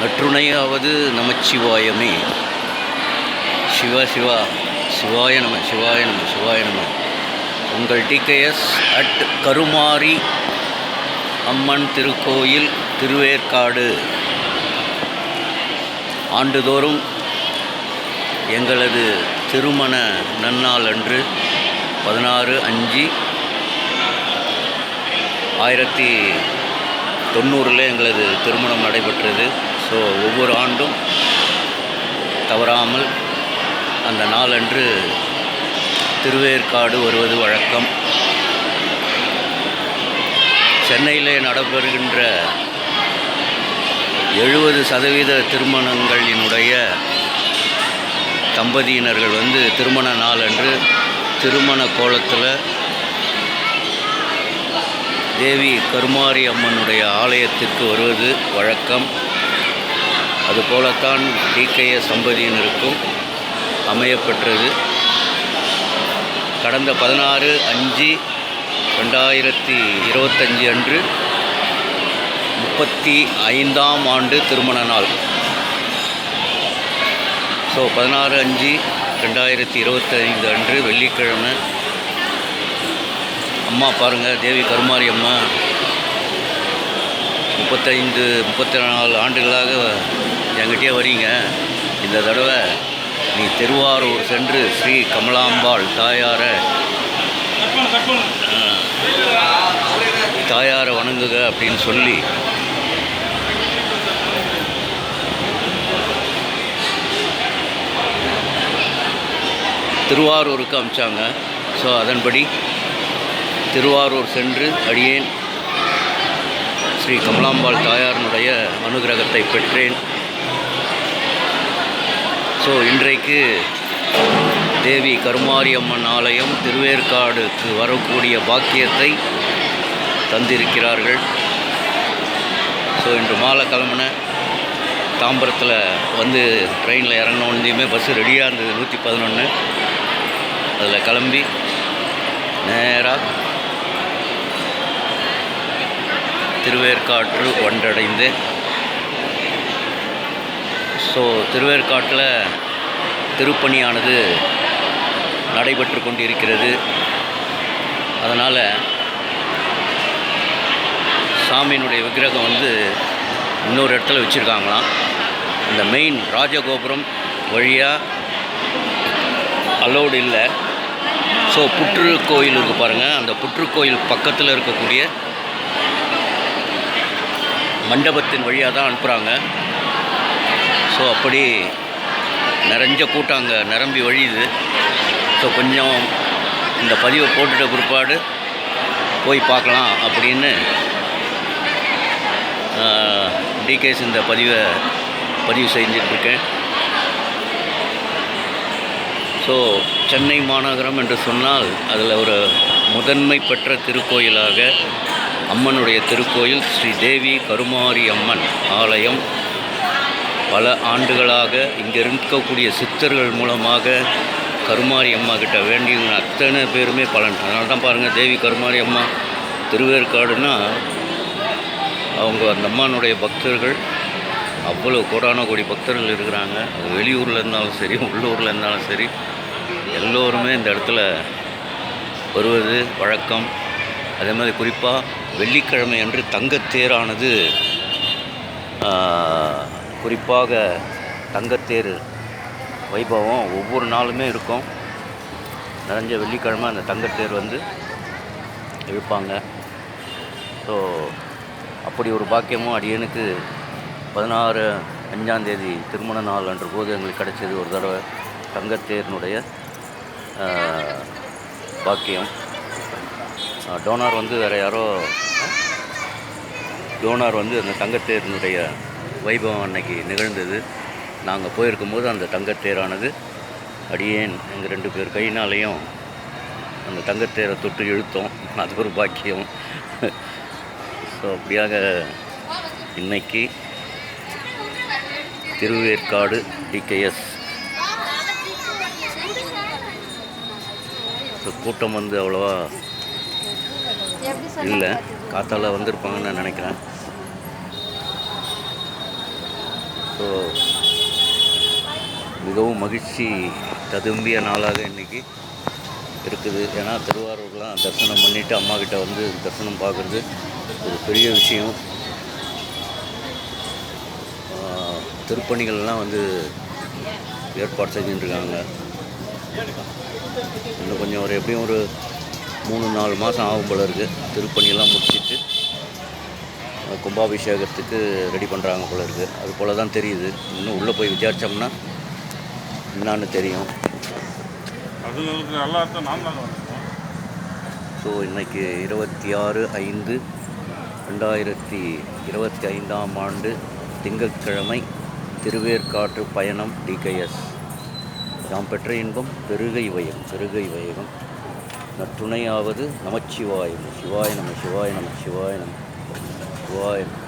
நற்றுணையாவது நமச்சிவாயமே. சிவா சிவா சிவாய நம சிவாய நம சிவாய நம. உங்கள் டிகேஎஸ் அட் கருமாரி அம்மன் திருக்கோயில், திருவேற்காடு. ஆண்டுதோறும் எங்களது திருமண நன்னாள் அன்று 16/5/1990 எங்களது திருமணம் நடைபெற்றது. ஸோ ஒவ்வொரு ஆண்டும் தவறாமல் அந்த நாளன்று திருவேற்காடு வருவது வழக்கம். சென்னையிலே நடைபெறுகின்ற 70% திருமணங்களினுடைய தம்பதியினர்கள் திருமண நாள் அன்று திருமண கோலத்தில் தேவி கருமாரி அம்மனுடைய ஆலயத்திற்கு வருவது வழக்கம். அதுபோலத்தான் டிகேஎஸ் தம்பதியினருக்கும் அமையப்பெற்றது. கடந்த 16/5/2025 அன்று 35ஆம் ஆண்டு திருமண நாள். ஸோ 16/5/2025 அன்று வெள்ளிக்கிழமை. அம்மா பாருங்கள், தேவி கருமாரி அம்மா 34 ஆண்டுகளாக என்கிட்டயே வரீங்க. இந்த தடவை நீ திருவாரூர் சென்று ஸ்ரீ கமலாம்பாள் தாயாரை வணங்குக அப்படின்னு சொல்லி திருவாரூருக்கு அனுப்பிச்சாங்க. ஸோ அதன்படி திருவாரூர் சென்று அடியேன் ஸ்ரீ கமலாம்பாள் தாயாரினுடைய அனுகிரகத்தை பெற்றேன். ஸோ இன்றைக்கு தேவி கருமாரி அம்மன் ஆலயம் திருவேற்காடுக்கு வரக்கூடிய பாக்கியத்தை தந்திருக்கிறார்கள். ஸோ இன்று மாலை கிளம்புன தாம்பரத்தில் ட்ரெயினில் இறங்கினோன்னையுமே பஸ்ஸு ரெடியாக இருந்தது 111. அதில் கிளம்பி நேராக திருவேற்காடு வந்தடைந்தேன். ஸோ திருவேற்காட்டில் திருப்பணியானது நடைபெற்று கொண்டிருக்கிறது. அதனால் சாமியினுடைய விக்கிரகம் இன்னொரு இடத்துல வச்சுருக்காங்களாம். அந்த மெயின் ராஜகோபுரம் வழியாக அலோடு இல்லை. ஸோ புற்று கோயில் இருக்குது பாருங்கள், அந்த புற்றுக்கோயில் பக்கத்தில் இருக்கக்கூடிய மண்டபத்தின் வழியாக தான் அனுப்புகிறாங்க. ஸோ அப்படி நிறைஞ்ச கூட்டம் அங்கே நிரம்பி வழியுது. ஸோ கொஞ்சம் இந்த பதிவை போட்டுட்ட பிற்பாடு போய் பார்க்கலாம் அப்படின்னு டிகேஎஸ் இந்த பதிவு செஞ்சிட்ருக்கேன். ஸோ சென்னை மாநகரம் என்று சொன்னால் அதில் ஒரு முதன்மை பெற்ற திருக்கோயிலாக அம்மனுடைய திருக்கோயில் ஸ்ரீ தேவி கருமாரி அம்மன் ஆலயம் பல ஆண்டுகளாக இங்கே இருக்கக்கூடிய சித்தர்கள் மூலமாக கருமாரி அம்மா கிட்ட வேண்டியவங்க அத்தனை பேருமே பலன். அதனால தான் பாருங்கள், தேவி கருமாரி அம்மா திருவேற்காடுன்னா அவங்க அந்த அம்மானுடைய பக்தர்கள் அவ்வளோ கோடான கோடி பக்தர்கள் இருக்கிறாங்க. அது வெளியூரில் இருந்தாலும் சரி, உள்ளூரில் இருந்தாலும் சரி, எல்லோருமே இந்த இடத்துல வருவது வழக்கம். அதே மாதிரி குறிப்பாக வெள்ளிக்கிழமை அன்று தங்கத்தேரானது, குறிப்பாக தங்கத்தேர் வைபவம் ஒவ்வொரு நாளுமே இருக்கும். நிறைஞ்ச வெள்ளிக்கிழமை அந்த தங்கத்தேர் இழுப்பாங்க. ஸோ அப்படி ஒரு பாக்கியமும் அடியனுக்கு 16/5 திருமண நாள் அன்று போது எங்களுக்கு கிடைச்சது ஒரு தடவை தங்கத்தேரினுடைய பாக்கியம். டோனார் வேறு யாரோ டோனார் அந்த தங்கத்தேரினுடைய வைபவம் அன்னைக்கு நிகழ்ந்தது. நாங்கள் போயிருக்கும்போது அந்த தங்கத்தேரானது அடியேன் எங்கள் 2 பேர் கையினாலையும் அந்த தங்கத்தேரை தொட்டு இழுத்தோம். அது ஒரு பாக்கியம். ஸோ அப்படியாக இன்னைக்கு திருவேற்காடு டிகேஎஸ் கூட்டம் அவ்வளோவா இல்லை, காத்தால வந்திருப்பாங்கன்னு நான் நினைக்கிறேன். ஸோ மிகவும் மகிழ்ச்சி ததும்பிய நாளாக இன்றைக்கி இருக்குது. ஏன்னா திருவாரூர்லாம் தரிசனம் பண்ணிவிட்டு அம்மாக்கிட்ட வந்து தரிசனம் பார்க்குறது ஒரு பெரிய விஷயம். திருப்பணிகள்லாம் வந்து ஏற்பாடு செஞ்சுட்டுருக்காங்க. இன்னும் கொஞ்சம் எப்படியும் ஒரு 3-4 மாதம் ஆகும் போல இருக்குது. திருப்பணியெல்லாம் முடிச்சுட்டு கும்பாபிஷேகத்துக்கு ரெடி பண்ணுறாங்க போல இருக்குது. அது போல் தான் தெரியுது. இன்னும் உள்ளே போய் விசாரித்தோம்னா என்னான்னு தெரியும். ஸோ இன்றைக்கி 26/5/2025 ஆண்டு திங்கட்கிழமை திருவேற்காற்று பயணம் டிகேஎஸ். நாம் பெற்ற இன்பம் பெருகை வையகம் நற்றுணையாவது நமச்சிவாயம். சிவாய நம சிவாய நம சிவாய நம சிவாய நம.